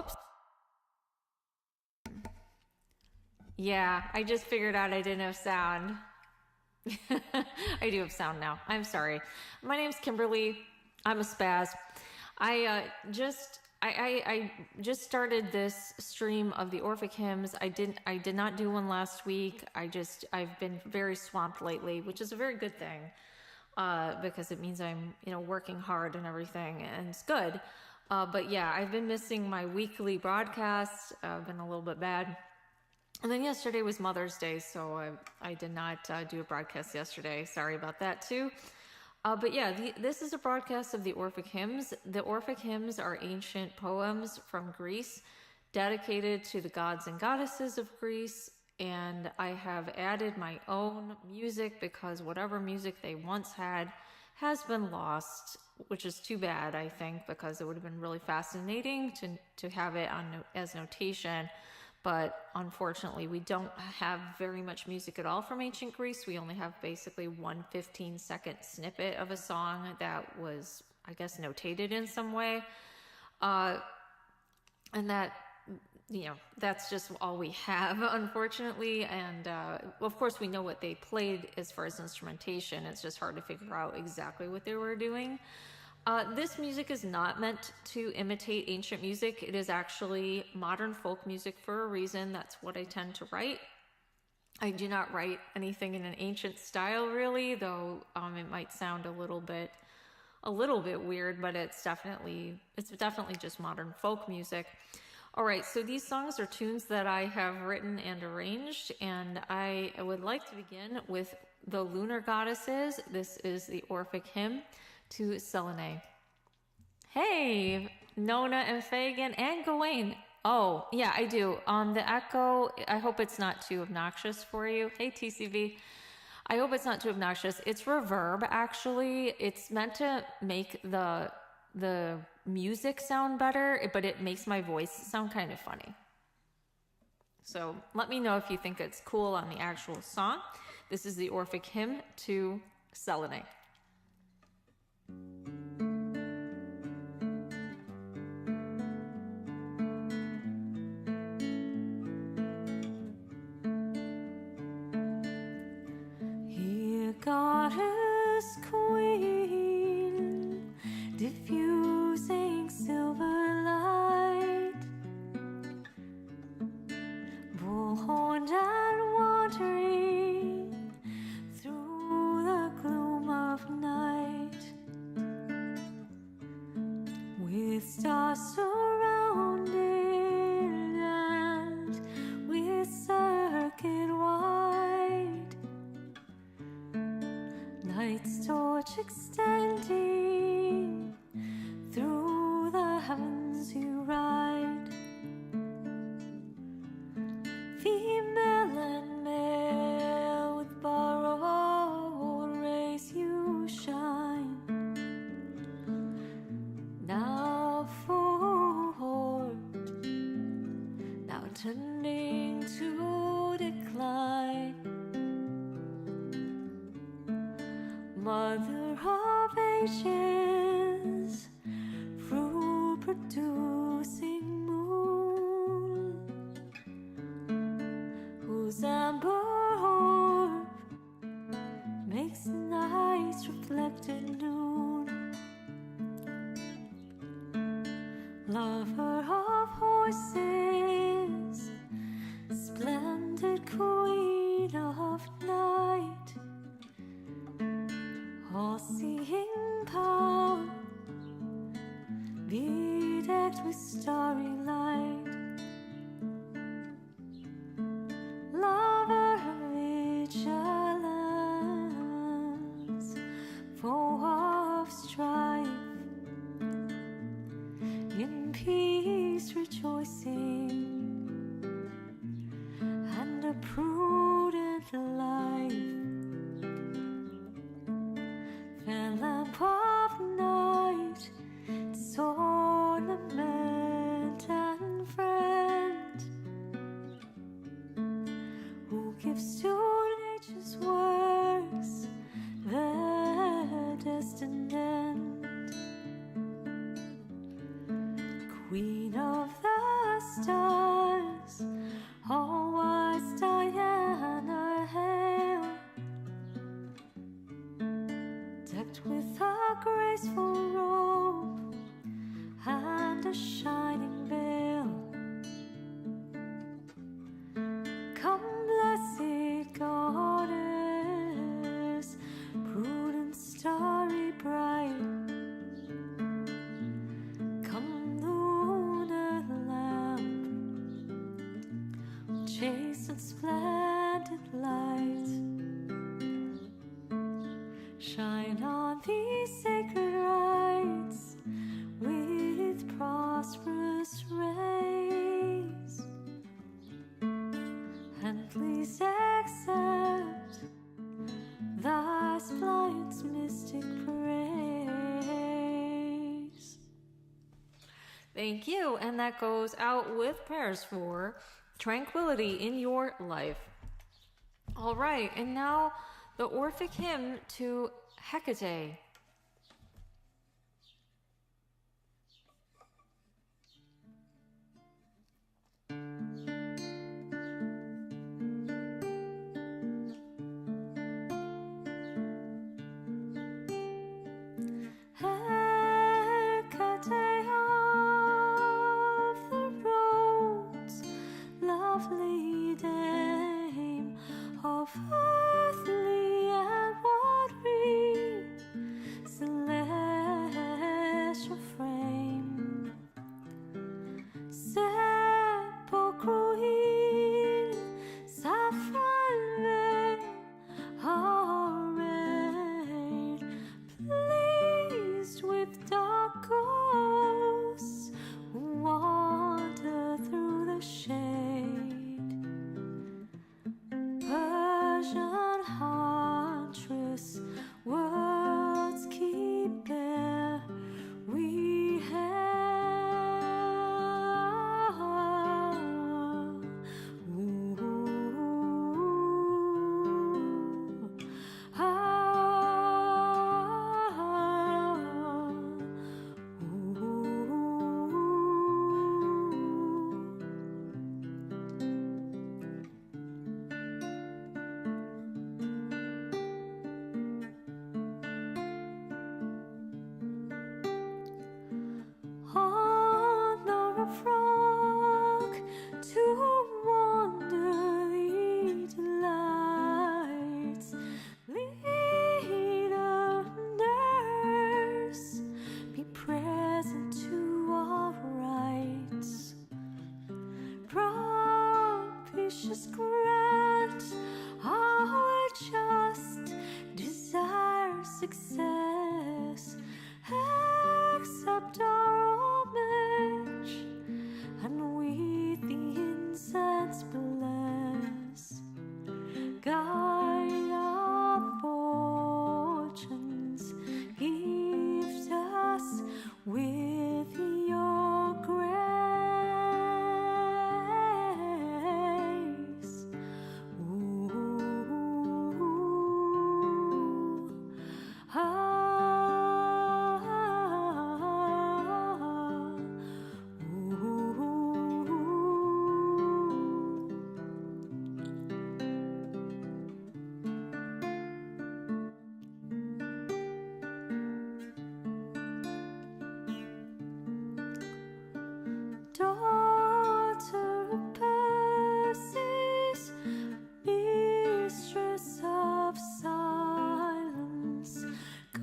Whoops. Yeah, I just figured out I didn't have sound. I do have sound now. I'm sorry. My name's Kimberly. I'm a spaz. I just started this stream of the Orphic hymns. I did not do one last week. I've been very swamped lately, which is a very good thing, because it means I'm, working hard and everything, and it's good. But yeah, I've been missing my weekly broadcasts. I've been a little bit bad. And then yesterday was Mother's Day, so I did not do a broadcast yesterday. Sorry about that too. But yeah, this is a broadcast of the Orphic hymns. The Orphic hymns are ancient poems from Greece dedicated to the gods and goddesses of Greece. And I have added my own music because whatever music they once had has been lost, which is too bad, I think, because it would have been really fascinating to have it as notation. But unfortunately, we don't have very much music at all from ancient Greece. We only have basically one 15-second snippet of a song that was, I guess, notated in some way. And that, that's just all we have, unfortunately. And of course, we know what they played as far as instrumentation. It's just hard to figure out exactly what they were doing. This music is not meant to imitate ancient music. It is actually modern folk music for a reason. That's what I tend to write. I do not write anything in an ancient style, really, though it might sound a little bit weird, but it's definitely just modern folk music. All right, so these songs are tunes that I have written and arranged, and I would like to begin with the lunar goddesses. This is the Orphic hymn to Selene. Hey, Nona and Fagan and Gawain. Oh, yeah, I do. The echo, I hope it's not too obnoxious for you. Hey, TCV. I hope it's not too obnoxious. It's reverb, actually. It's meant to make the music sound better, but it makes my voice sound kind of funny. So let me know if you think it's cool on the actual song. This is the Orphic hymn to Selene. Goddess Queen, diffusing silver light, bull-horned and wandering through the gloom of night, with stars surrounded and with circuit wide. Night's torch extending through the heavens you ride. Female and male with borrowed rays you shine. Now forward, now turning to decline. Mother of ages, fruit-producing moon, whose amber orb makes night's reflected noon. Lover of horses, splendid queen of night, all-seeing power, bedecked with starry light. Lover of vigilance, foe of strife, in peace rejoicing, and a prudent life. Fair lamp of night, its ornament and friend, who gives to nature's works their destined end. Queen of the stars, all wise Diana Hale, decked with a graceful robe and a shining veil. Come, blessed goddess, prudent, starry, bright. Come, lunar lamp, chaste and splendid light. Shine on these sacred rites with prosperous rays, and please accept thy splendid's mystic praise. Thank you. And that goes out with prayers for tranquility in your life. All right. And now the Orphic hymn to Hecate. Hecate of the roads, lovely dame of earthly and watery, celestial frame, sepulchral heel, saffron veil, arrayed, pleased with dark ghosts who wander through the shade. Persian huntress, world's keeper, we hail. Ooh, ah, honor a frog to wander the delights, leader, nurse, be present to our rites, propitious grant our just desire success, accept our homage, and with the incense bless, guide our fortunes, gift us with your grace. Ooh, ah, daughter of Perseus, mistress of silence,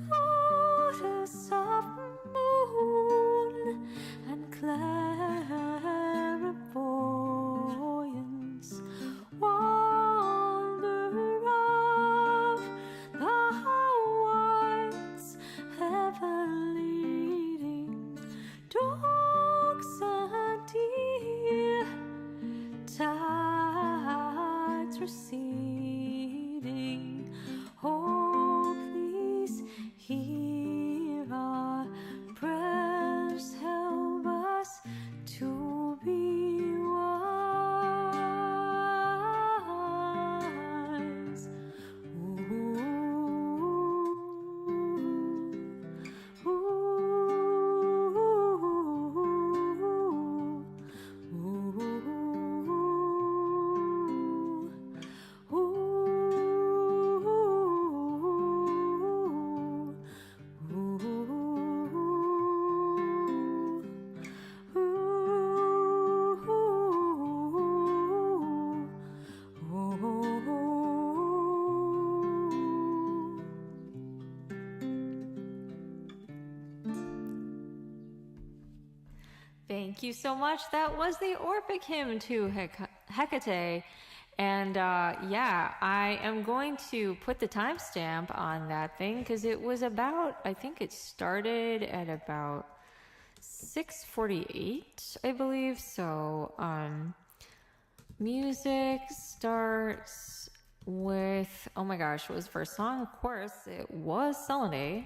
goddess of moon and clairvoyance, wanderer of the whites, ever leading dogs and deer, tides receding. Oh, please hear our prayers, help us to be wise. Ooh, ooh, ooh, ooh. Thank you so much. That was the Orphic hymn to Hecate. And yeah, I am going to put the timestamp on that thing because it was about, I think it started at about 6:48, I believe. So music starts with, oh my gosh, what was the first song? Of course, it was Selene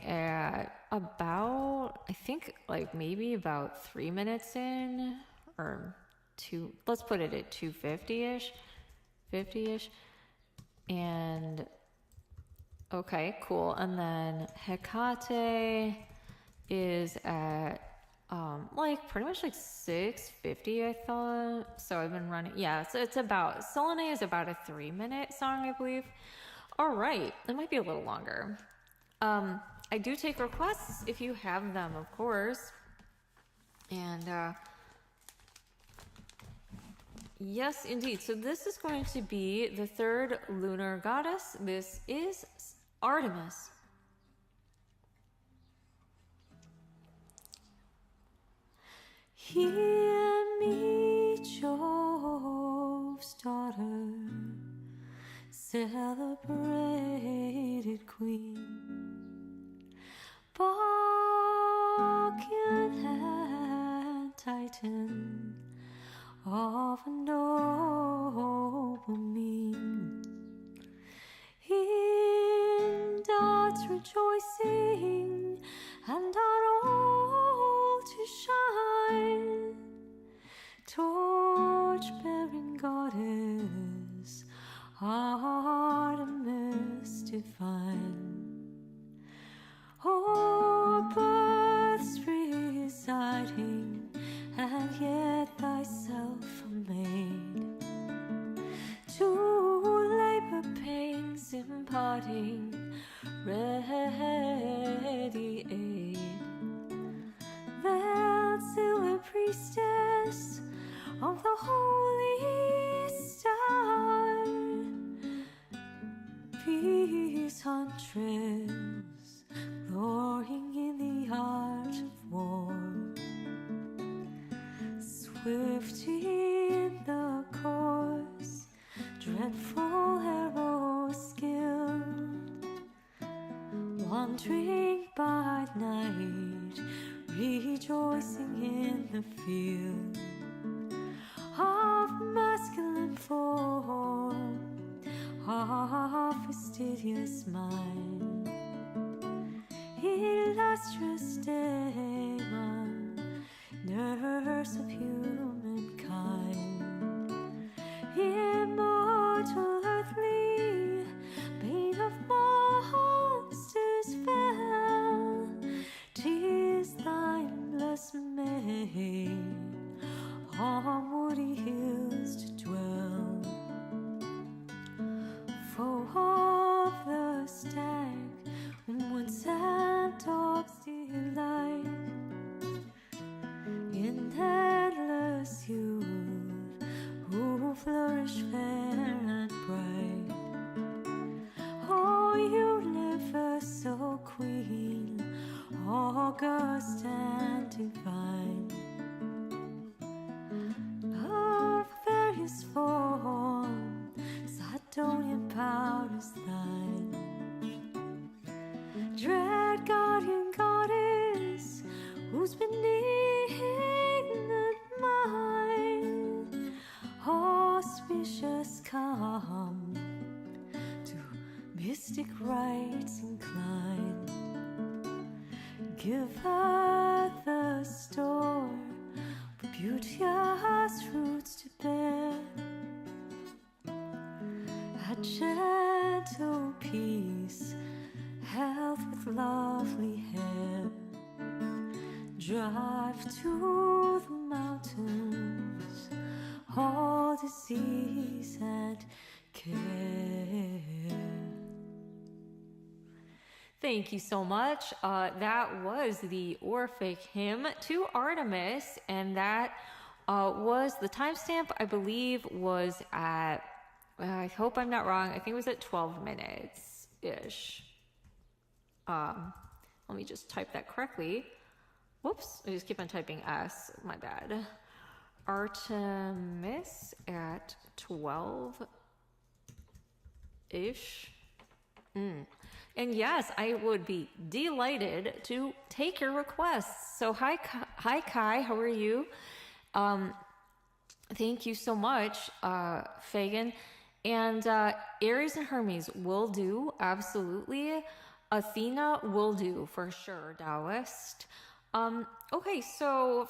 at about, I think like maybe about 3 minutes in, or two, let's put it at 250-ish, 50-ish. And okay, cool. And then Hecate is at like pretty much like 650, I thought. So I've been running, yeah, so it's about, Selene is about a 3-minute song, I believe. All right, it might be a little longer. I do take requests if you have them, of course. And yes, indeed. So this is going to be the third lunar goddess. This is Artemis. Hear me, Jove's daughter, celebrated queen, Vulcan Titan of a noble mien. In God's rejoicing and on all to shine, torch-bearing goddess, Artemis divine. O'er births residing, and yet thyself unmade, to labor pains imparting ready aid. Veiled silver priestess of the holy star, peace huntress, glorying in the art of war, swift in the course, dreadful arrow skilled, wandering by night, rejoicing in the field of masculine form, of fastidious mind, illustrious Daemon, nurse of humankind, immortal earthly, bane of monsters fell, 'tis thine blessed maid on woody hills to dwell, foe of the stag, when woods and dogs delight, in endless youth, who flourish fair and bright. Oh, universal queen, august and divine, of various form, Sidonian power is thine. Dread guardian goddess, whose benignant mind auspicious come, to mystic rites incline, give her the store for beauteous fruits to bear, a gentle peace, health with lovely hair, drive to the mountains all disease and care. Thank you so much. That was the Orphic hymn to Artemis, and that was the timestamp, I believe, was at, I hope I'm not wrong, I think it was at 12 minutes-ish. Let me just type that correctly. Whoops, I just keep on typing S, my bad. Artemis at 12-ish. And yes, I would be delighted to take your requests. So hi Kai, how are you? Thank you so much, Fagan. And Aries and Hermes will do, absolutely. Athena will do for sure, Taoist. Okay, so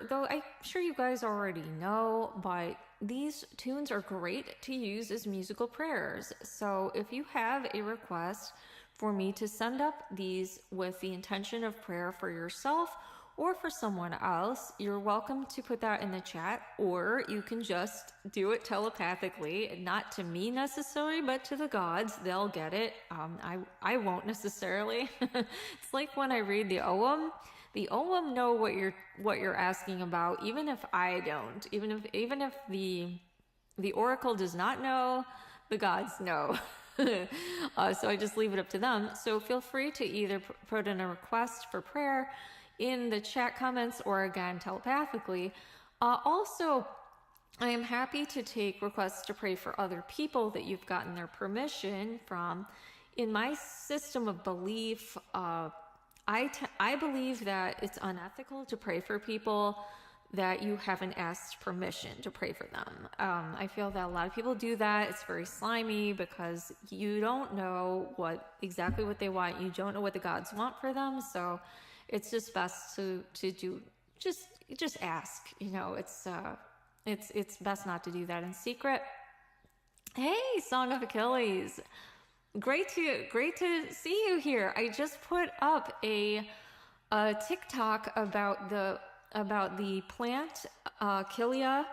though I'm sure you guys already know, but these tunes are great to use as musical prayers. So if you have a request for me to send up these with the intention of prayer for yourself or for someone else, you're welcome to put that in the chat, or you can just do it telepathically, not to me necessarily, but to the gods. They'll get it. I won't necessarily. It's like when I read the Ogham. The Ogham know what you're asking about, even if I don't. Even if the oracle does not know, the gods know. So I just leave it up to them. So feel free to either put in a request for prayer in the chat comments or again telepathically. Also, I am happy to take requests to pray for other people that you've gotten their permission from. In my system of belief, I believe that it's unethical to pray for people that you haven't asked permission to pray for them. I feel that a lot of people do that. It's very slimy because you don't know exactly what they want. You don't know what the gods want for them. So it's just best to do, just ask, it's best not to do that in secret. Hey, Song of Achilles. Great to see you here. I just put up a TikTok about the plant Achillea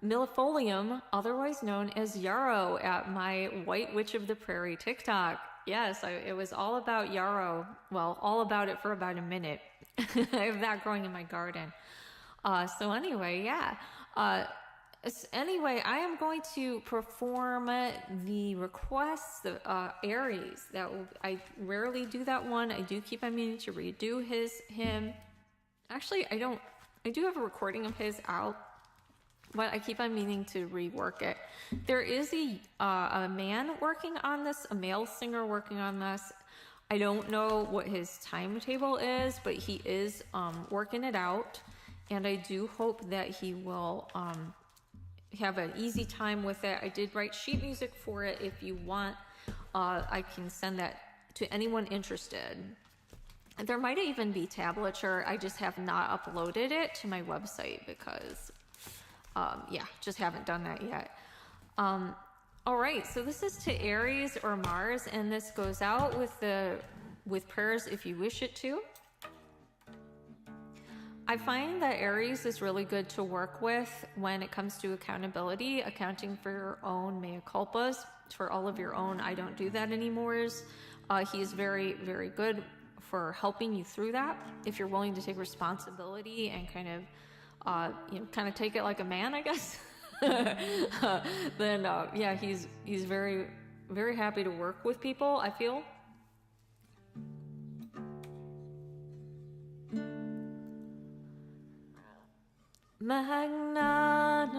millefolium, otherwise known as yarrow, at my White Witch of the Prairie TikTok. Yes, it was all about yarrow. Well, all about it for about a minute. I have that growing in my garden. So anyway, yeah. Anyway, I am going to perform the requests, the Aries. I rarely do that one. I do keep on meaning to redo him. Actually, I do have a recording of his out, but I keep on meaning to rework it. There is a man working on this, a male singer working on this. I don't know what his timetable is, but he is working it out, and I do hope that he will have an easy time with it. I did write sheet music for it. If you want, I can send that to anyone interested. There might even be tablature. I just have not uploaded it to my website because, just haven't done that yet. All right, so this is to Aries or Mars, and this goes out with prayers if you wish it to. I find that Aries is really good to work with when it comes to accountability, accounting for your own mea culpas, for all of your own I don't do that anymores. He is very, very good for helping you through that. If you're willing to take responsibility and kind of take it like a man, I guess, then he's very, very happy to work with people, I feel. Magnanimous,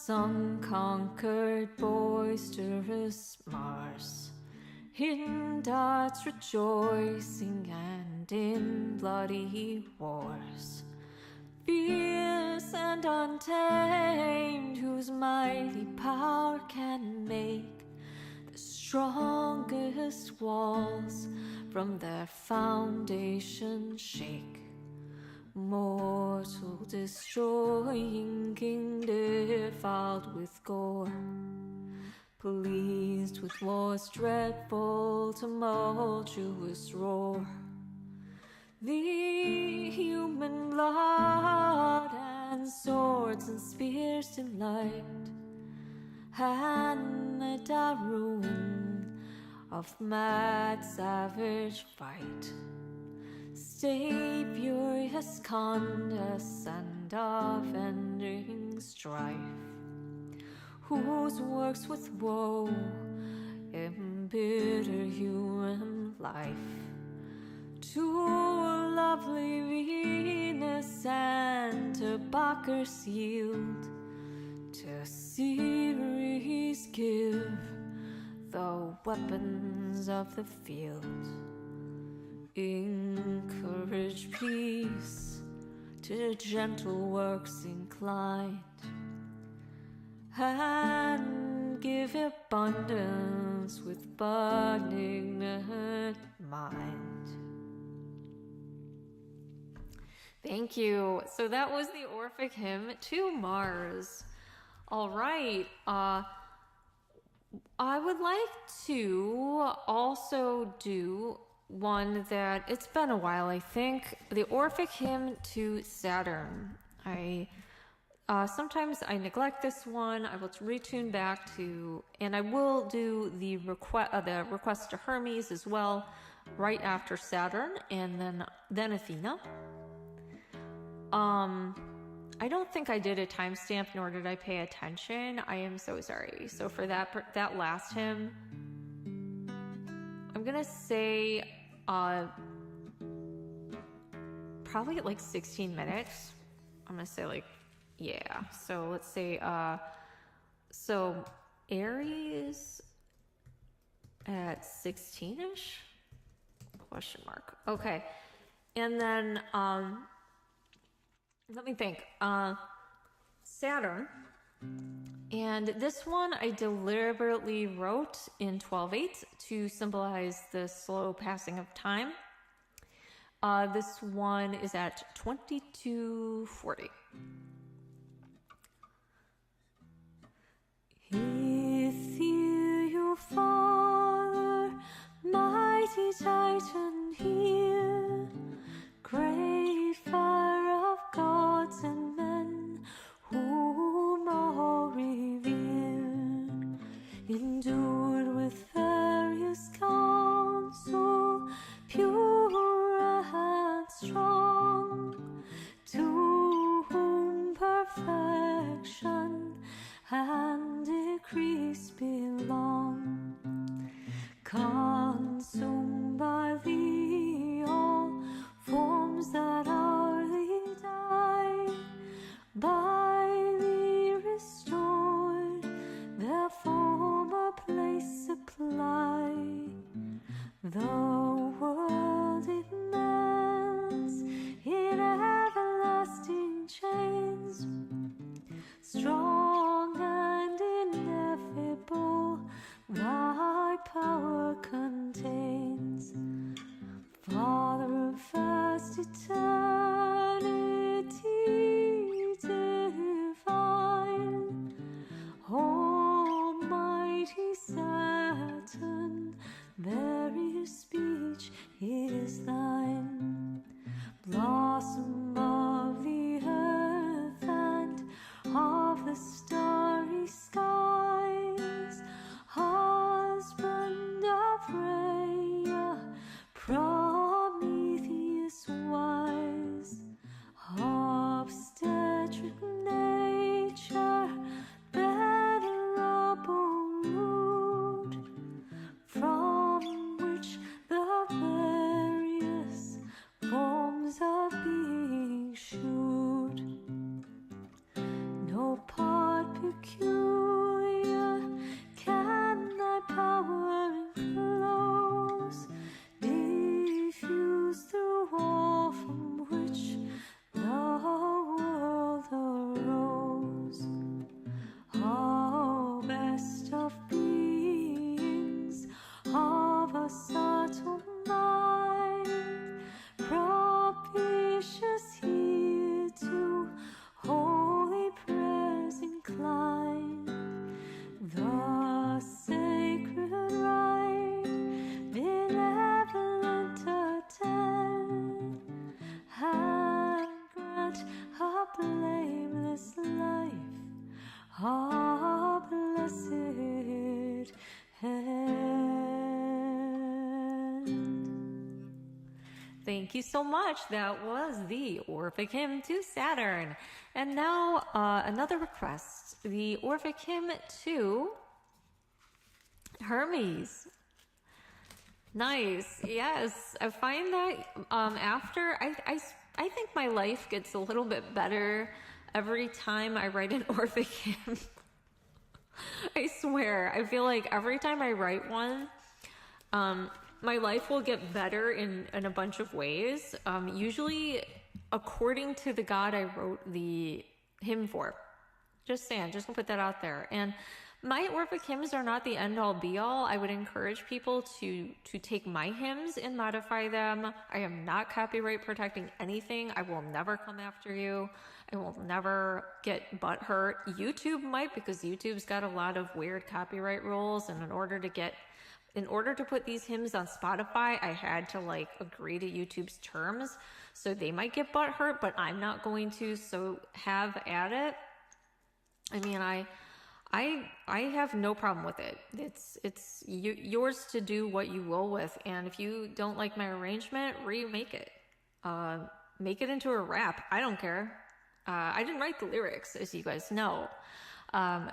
unconquered, boisterous Mars, in darts rejoicing and in bloody wars, fierce and untamed, whose mighty power can make the strongest walls from their foundation shake. Mortal destroying king, defiled with gore, pleased with war's dreadful tumultuous roar. The human blood and swords and spears delight, and the dire ruin of mad savage fight. Stay furious contests and avenging strife, whose works with woe embitter human life. To a lovely Venus mockers yield to Ceres give the weapons of the field. Encourage peace to gentle works inclined, and give abundance with benignant mind. Thank you. So that was the Orphic hymn to Mars. All right. I would like to also do one that it's been a while, I think, the Orphic hymn to Saturn. Sometimes I neglect this one. I will retune back to, and I will do the request to Hermes as well, right after Saturn, and then Athena. I don't think I did a timestamp, nor did I pay attention. I am so sorry. So for that last hymn, I'm gonna say probably like 16 minutes. I'm gonna say yeah. So let's say so Aries at 16ish? Question mark. Okay. And then let me think. Saturn. And this one I deliberately wrote in 12/8 to symbolize the slow passing of time. This one is at 22:40. Ethereal Father, mighty Titan here, great fire of gods and men, whom all revere, endued with various counsel, pure and strong, to whom perfection and decrease belong, consumed by thee all forms that hourly die, by thee restored, their former place supply. The world immense in everlasting chains, strong and ineffable, thy power contains. Father of vast eternity divine, almighty Saturn, very speech is thine. Blossom of the earth and of the starry skies, husband of Rhea, Prometheus wise, obstetric nature, venerable root, from which the various forms of being shoot. No part peculiar can thy power enclose, diffuse through all from which the world arose. Oh, best of beings, of a subtle mind, propitious here to holy prayers inclined, the sacred rite benevolent attend, and grant a blameless life, a blessed end. Thank you so much. That was the Orphic hymn to Saturn. And now another request, the Orphic hymn to Hermes. Nice. Yes. I find that after I think my life gets a little bit better every time I write an Orphic hymn, I swear, I feel like every time I write one, my life will get better in a bunch of ways. Usually according to the God I wrote the hymn for. Just saying, just gonna put that out there. And my Orphic hymns are not the end all be all. I would encourage people to take my hymns and modify them. I am not copyright protecting anything. I will never come after you. I will never get butthurt. YouTube might, because YouTube's got a lot of weird copyright rules, and in order to put these hymns on Spotify, I had to like agree to YouTube's terms. So they might get butthurt, but I'm not going to, so have at it. I mean, I have no problem with it. It's yours to do what you will with. And if you don't like my arrangement, remake it. Make it into a rap. I don't care. I didn't write the lyrics, as you guys know.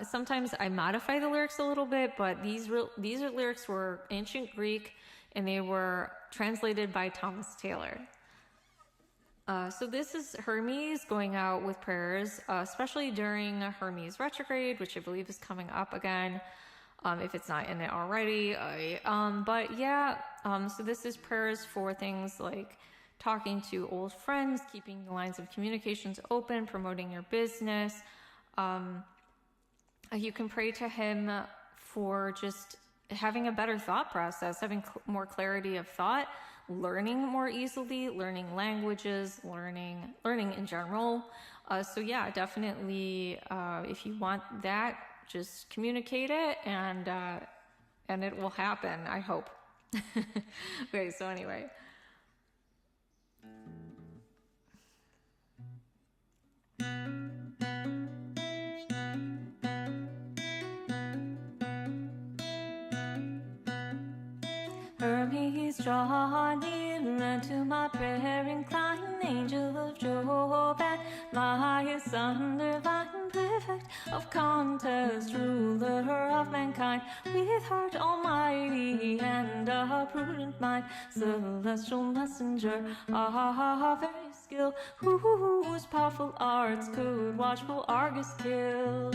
Sometimes I modify the lyrics a little bit, but these lyrics were ancient Greek, and they were translated by Thomas Taylor. So this is Hermes going out with prayers, especially during Hermes retrograde, which I believe is coming up again, if it's not in it already. But yeah, so this is prayers for things like talking to old friends, keeping the lines of communications open, promoting your business. You can pray to him for just having a better thought process, having more clarity of thought, learning more easily, learning languages, learning in general. So yeah, definitely, if you want that, just communicate it, and it will happen, I hope. Okay, so anyway. Hermes, draw near, lend to my prayer incline, angel of Jove, and my asunder vine, prefect of contest, ruler of mankind, with heart almighty and a prudent mind, celestial messenger of very skill, whose powerful arts could watchful Argus kill.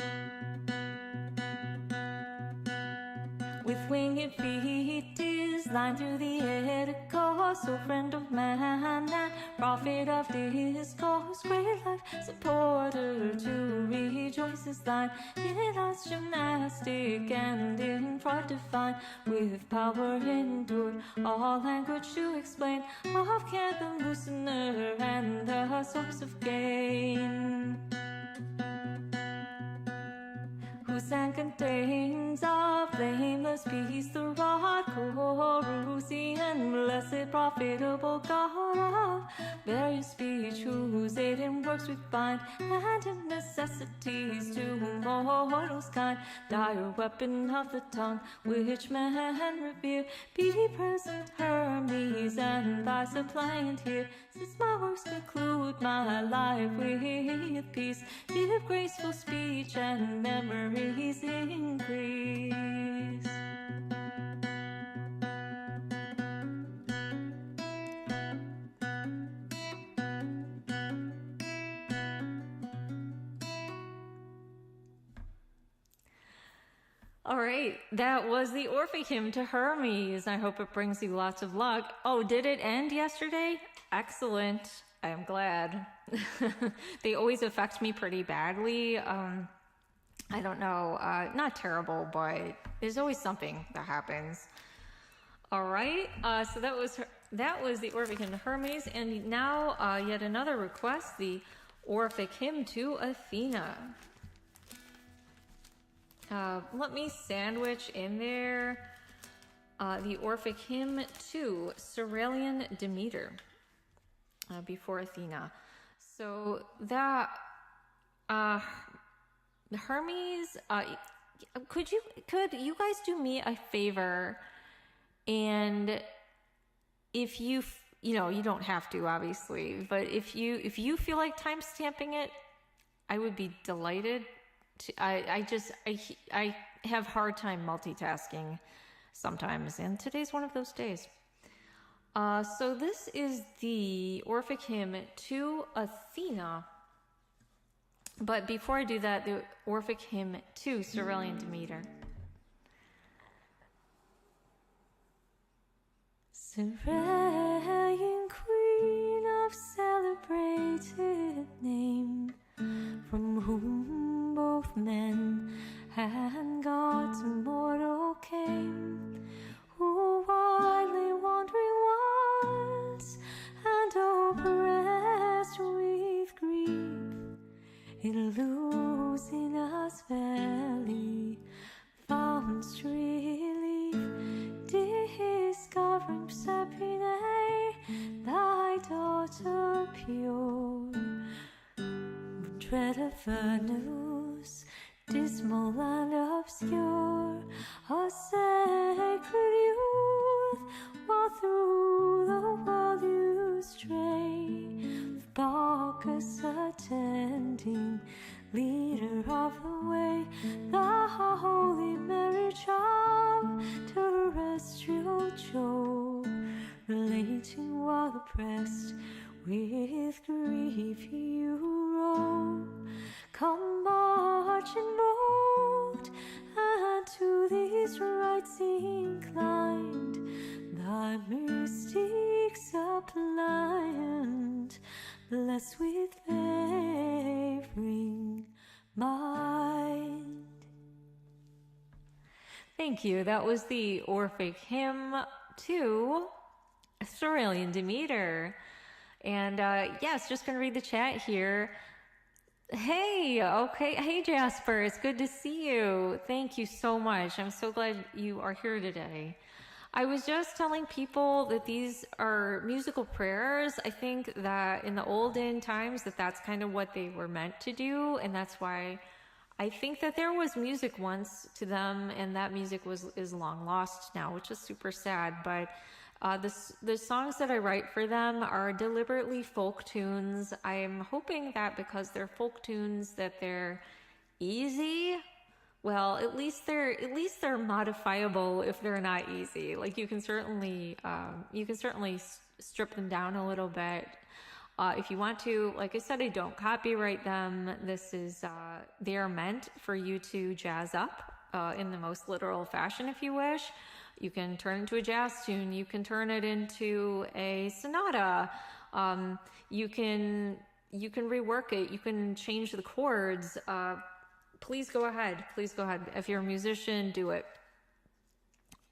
With winged feet is thine through the air to go, so friend of man and prophet of discourse, great life supporter to rejoice is thine, in us gymnastic and in front divine, with power endured, all language to explain, of care the loosener and the source of gain. Whose hand contains of blameless peace the rod, Corusian, blessed, profitable God of various speech, whose aid in works we find, and in necessities to mortals kind, dire weapon of the tongue, which men revere, be present, Hermes, and thy suppliant here, since my works conclude my life with peace, give graceful speech and memories increase. All right, that was the Orphic hymn to Hermes. I hope it brings you lots of luck. Oh, did it end yesterday? Excellent. I am glad. They always affect me pretty badly. I don't know, not terrible, but there's always something that happens. All right, so that was the Orphic hymn to Hermes, and now yet another request, the Orphic hymn to Athena. Let me sandwich in there the Orphic hymn to Cerealian Demeter before Athena. So that Hermes, could you guys do me a favor, and if you you don't have to, obviously, but if you feel like timestamping it, I would be delighted. I have hard time multitasking sometimes, and today's one of those days. So this is the Orphic hymn to Athena. But before I do that, the Orphic hymn to Cerulean Demeter. Cerulean queen of celebrated name, from whom both men and gods immortal came, who widely wandering was and oppressed with grief, in Lucina's valley found relief, discovering Persephone, thy daughter pure, would dread Avernus, dismal and obscure, a sacred youth, while through the world you stray, with Bacchus attending, leader of the way, the holy marriage of terrestrial Jove, relating while oppressed with grief you rove. Come marching bold, and to these rites inclined, thy mystic suppliant, blessed with favoring mind. Thank you. That was the Orphic hymn to Cerulean Demeter. And yes, just going to read the chat here. Hey, okay. Hey, Jasper. It's good to see you. Thank you so much. I'm so glad you are here today. I was just telling people that these are musical prayers. I think that in the olden times that's kind of what they were meant to do. And that's why I think that there was music once to them, and that music is long lost now, which is super sad. But the songs that I write for them are deliberately folk tunes. I'm hoping that because they're folk tunes that they're easy. Well, at least they're modifiable if they're not easy. Like you can certainly strip them down a little bit. If you want to, like I said, I don't copyright them. This is, they are meant for you to jazz up in the most literal fashion if you wish. You can turn it into a jazz tune. You can turn it into a sonata. You can rework it. You can change the chords. Please go ahead. Please go ahead. If you're a musician, do it.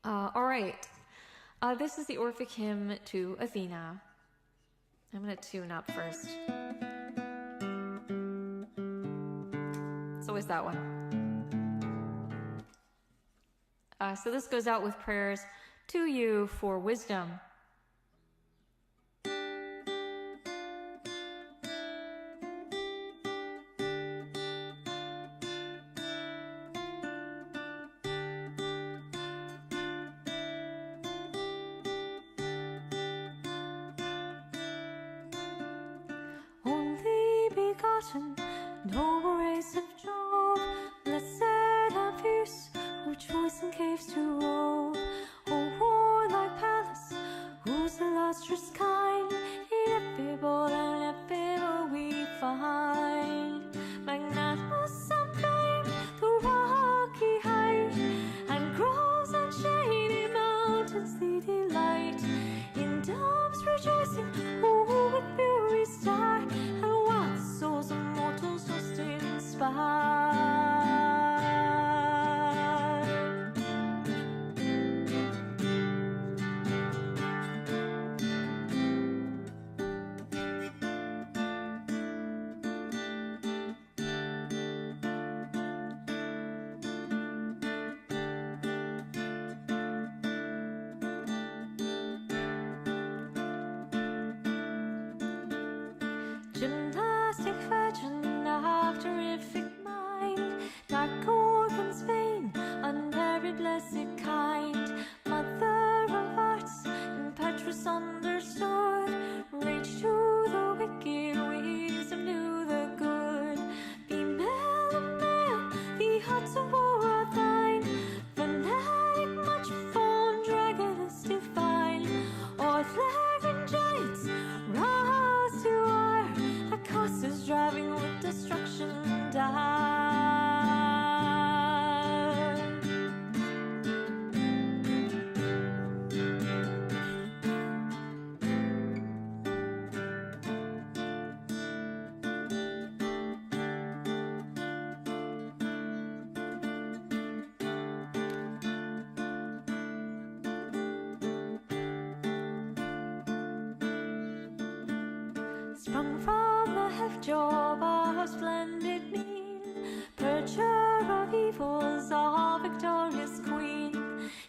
All right. This is the Orphic hymn to Athena. I'm going to tune up first. It's always that one. So this goes out with prayers to you for wisdom. Noble race of Jove, blessed and fierce, who choice in caves to rove. O warlike Pallas, whose illustrious kind, ineffable and effable we find. Magnanimous and famed, the rocky height, and groves and shady mountains the delight. In domes rejoicing, who with fury start, and wild souls of mortals just inspired. sprung from the jaw of a splendid mien, purger of evils, all victorious queen.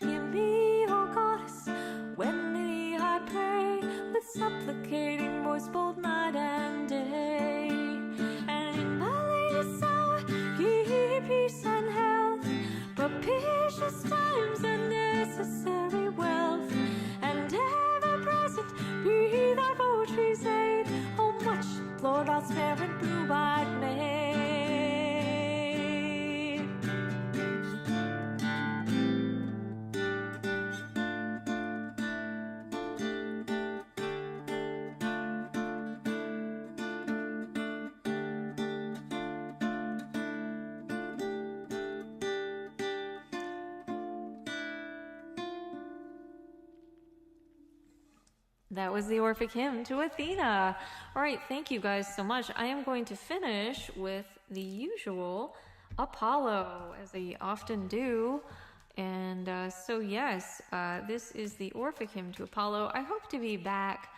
Hear me, O goddess, when thee I pray, with supplicating voice bold night and day. And in my latest hour, give peace and health, propitious times and necessary wealth, and ever present be thy poetry's aid. Oh, much implored our fair and blue-eyed maid. That was the Orphic hymn to Athena. All right, thank you guys so much. I am going to finish with the usual Apollo, as I often do. And so, yes, this is the Orphic hymn to Apollo. I hope to be back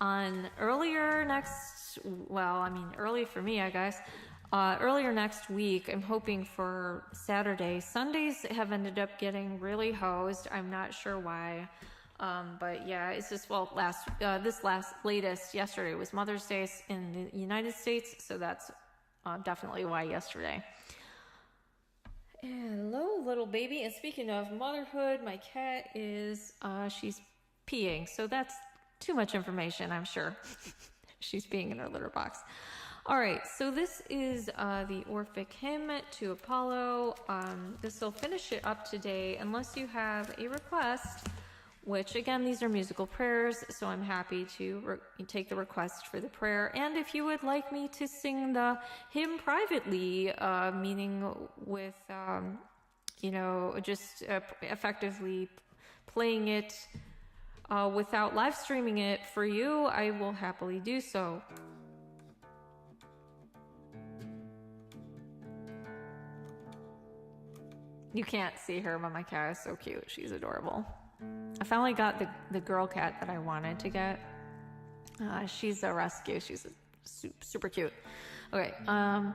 on early for me, I guess. Earlier next week. I'm hoping for Saturday. Sundays have ended up getting really hosed. I'm not sure why. But yeah, it's just, yesterday was Mother's Day in the United States, so that's definitely why yesterday. Hello, little baby. And speaking of motherhood, my cat is, she's peeing, so that's too much information, I'm sure. She's peeing in her litter box. All right, so this is the Orphic hymn to Apollo. This will finish it up today, unless you have a request, which again, these are musical prayers, so I'm happy to take the request for the prayer. And if you would like me to sing the hymn privately, meaning with, just effectively playing it without live streaming it for you, I will happily do so. You can't see her, but my cat is so cute. She's adorable. I finally got the girl cat that I wanted to get. She's a rescue. She's super cute. Okay. And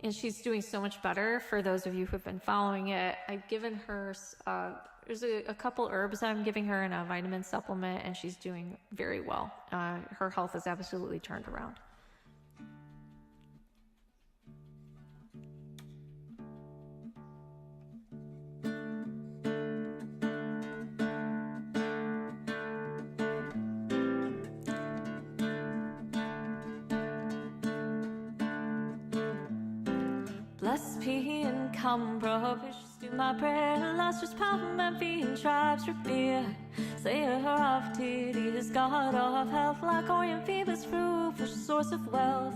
she's doing so much better. For those of you who've been following it, I've given her, there's a couple herbs I'm giving her and a vitamin supplement, and she's doing very well. Her health has absolutely turned around. Blessed be and come propitious to my prayer, illustrious power and being tribes revere. Slayer of Tydeus, god of health, like Orion Phoebus, fruitful source of wealth.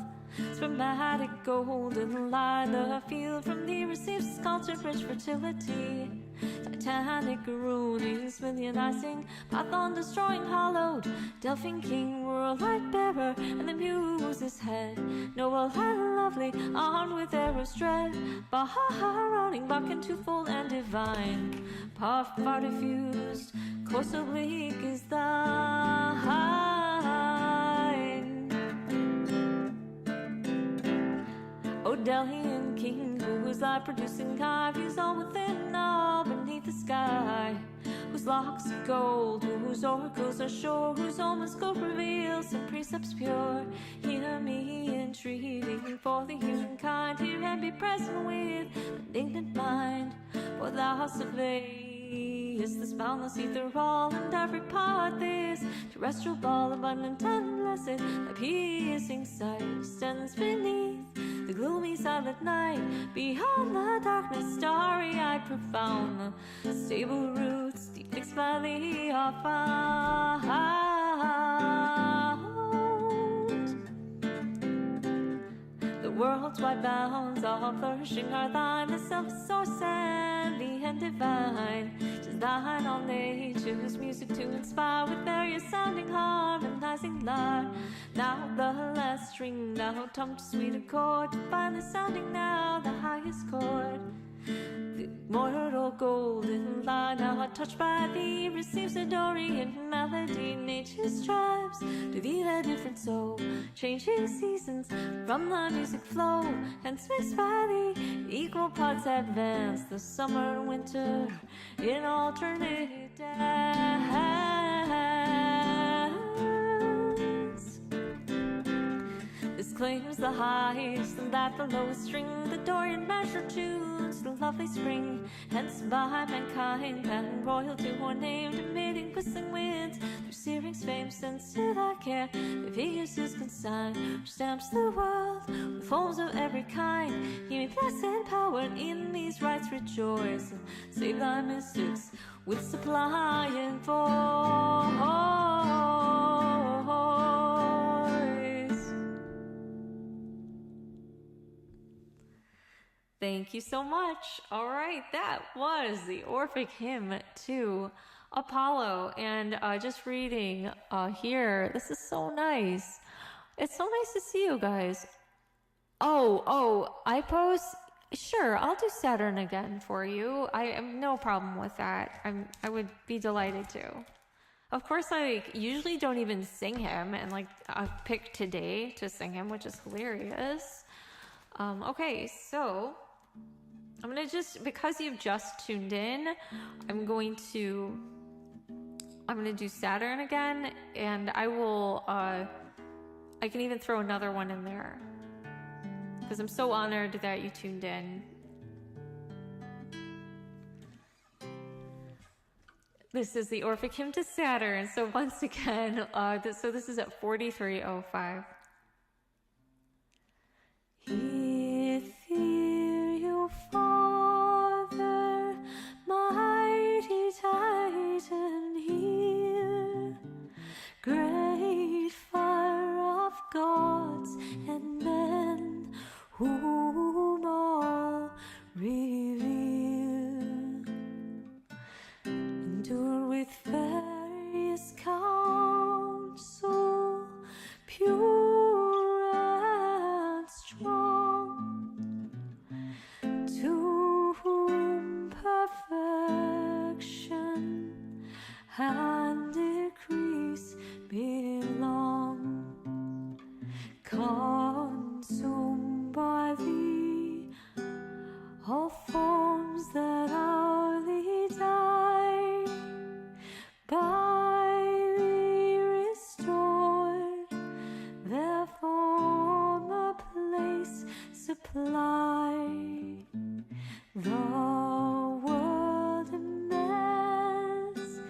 Spermatic golden light, the field from thee receives sculptured rich fertility. Titanic runing, smithionizing, Python destroying, hollowed, Delphine king, world light bearer, and the muse's head. Noble and lovely, armed with arrows dread, Bahar running, Bacchan twofold and divine. Puff far diffused, course oblique is thine. O Delhian king, whose light producing eye views all within, all beneath the sky, whose locks of gold, whose oracles are sure, whose omens scope reveals and precepts pure. Hear me entreating for the humankind, hear and be present with indignant mind. For thou surveyest this boundless ether all, and every part this terrestrial ball, abundant and blessed, thy piercing sight stands beneath the gloomy silent night, beyond the darkness starry-eyed profound. The stable roots deep fixed by thee are found. The world's wide bounds all flourishing are thine, the selfless source and the end divine. 'Tis thine all nature's music to inspire, with various sounding harmonizing lyre. Now the last string, now tongue to sweet accord, to finally sounding now the highest chord. The Mortal golden line, now touched by thee, receives a Dorian melody. Nature's tribes to thee their different soul, changing seasons from the music flow, hence mixed by thee equal parts advance, the summer and winter in alternate dance. This claims the highest and that the lowest string, the Dorian measure tunes the lovely spring, hence by mankind pattern royal to her name, emitting whistling winds through Syrinx fame, since to that care the figures his consign, which stamps the world with forms of every kind. He may bless and power in these rites rejoice, and save thy mystics with supply and voice. Thank you so much. All right, that was the Orphic hymn to Apollo. And just reading here, this is so nice. It's so nice to see you guys. I post. Sure, I'll do Saturn again for you. I have no problem with that. I would be delighted to. Of course, I usually don't even sing him, and I picked today to sing him, which is hilarious. Okay, so I'm gonna because you've just tuned in, I'm gonna do Saturn again, and I will, I can even throw another one in there, because I'm so honored that you tuned in. This is the Orphic hymn to Saturn. So once again, this is at 4305. Ethereal Father, mighty Titan here, great fire of gods and men, whom all revere, endure with various counsel, pure and strong, to whom perfection and decrease belong, consumed by thee all forms that hourly die, by thee restored, their former place supply. The world immense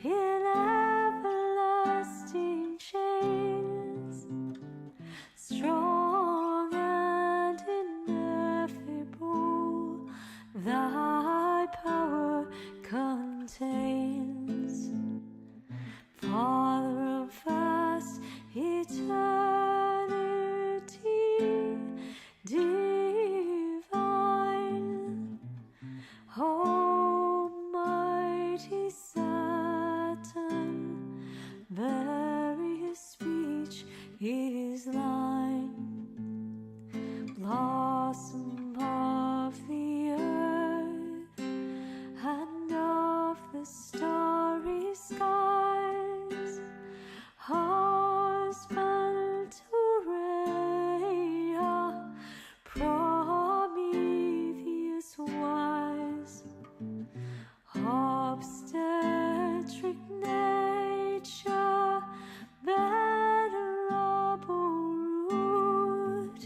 in everlasting chains, strong and ineffable, thy power contains. Father of vast eternity divine, almighty Saturn, various speech is thine, blossom of the earth and of the starry skies, husband to Rhea, Prometheus wise, obstetric nature, venerable root,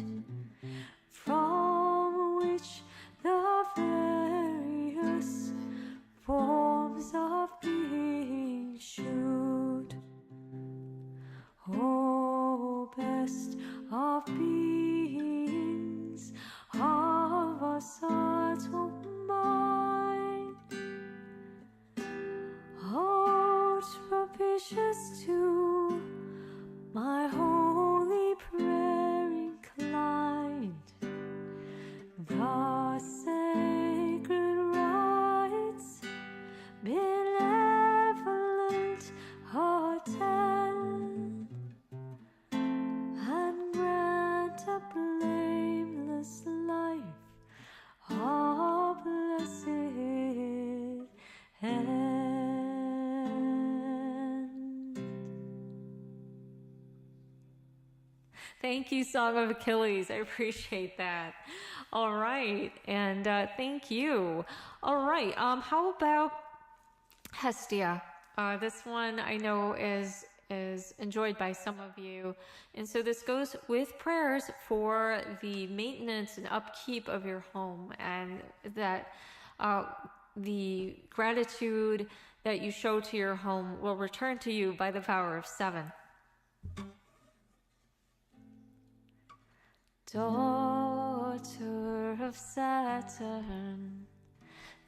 from which the various forms of being shoot. O best of beings, of our subtle mind, most propitious to my holy prayer inclined, the sacred rites benevolent attend, and grant Thank you, Song of Achilles. I appreciate that. All right, and thank you. All right, how about Hestia? This one I know is enjoyed by some of you, and so this goes with prayers for the maintenance and upkeep of your home, and that the gratitude that you show to your home will return to you by the power of 7. Daughter of Saturn,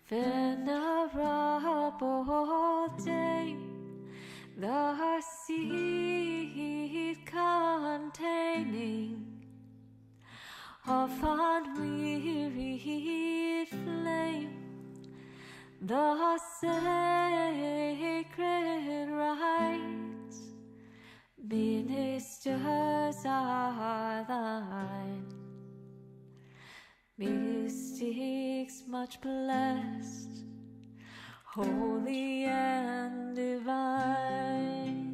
venerable dame, the seed containing of unwearied flame, the sacred rites, ministers are thine, mystics much blessed, holy and divine.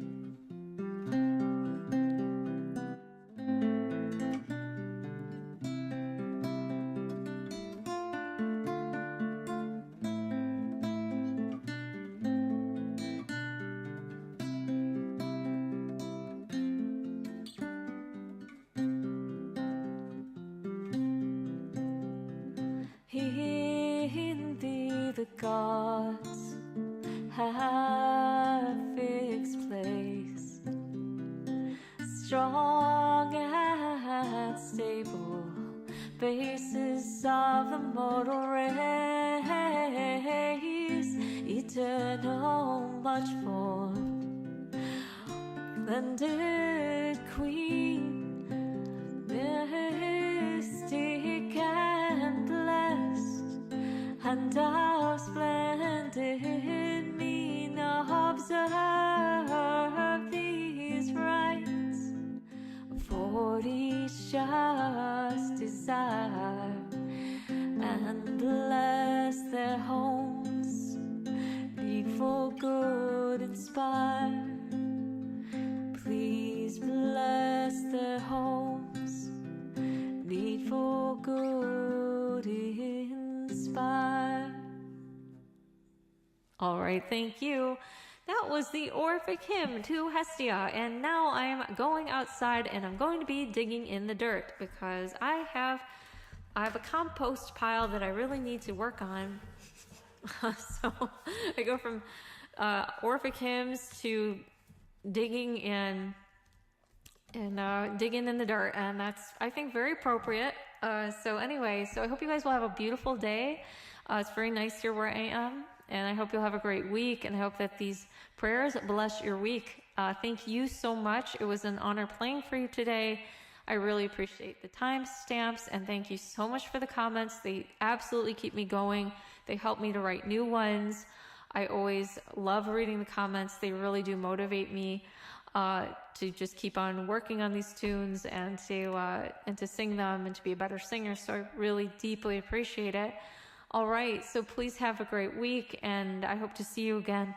In thee the gods have fixed place, strong and stable basis of the mortal race, eternal much formed, splendid queen, mystic and blessed, and thou splendid mean observe these rites for each just desire, and bless their homes, needful good inspire. Please bless their homes, needful good inspire. All right, thank you. That was the Orphic hymn to Hestia, and now I'm going outside and I'm going to be digging in the dirt because I have a compost pile that I really need to work on. So I go from Orphic hymns to digging in and digging in the dirt, and that's, I think, very appropriate. So anyway, so I hope you guys will have a beautiful day. It's very nice here where I am, and I hope you'll have a great week, and I hope that these prayers bless your week. Thank you so much. It was an honor playing for you today. I really appreciate the timestamps, and thank you so much for the comments. They absolutely keep me going. They help me to write new ones. I always love reading the comments. They really do motivate me to just keep on working on these tunes and to sing them and to be a better singer. So I really deeply appreciate it. All right, so please have a great week, and I hope to see you again.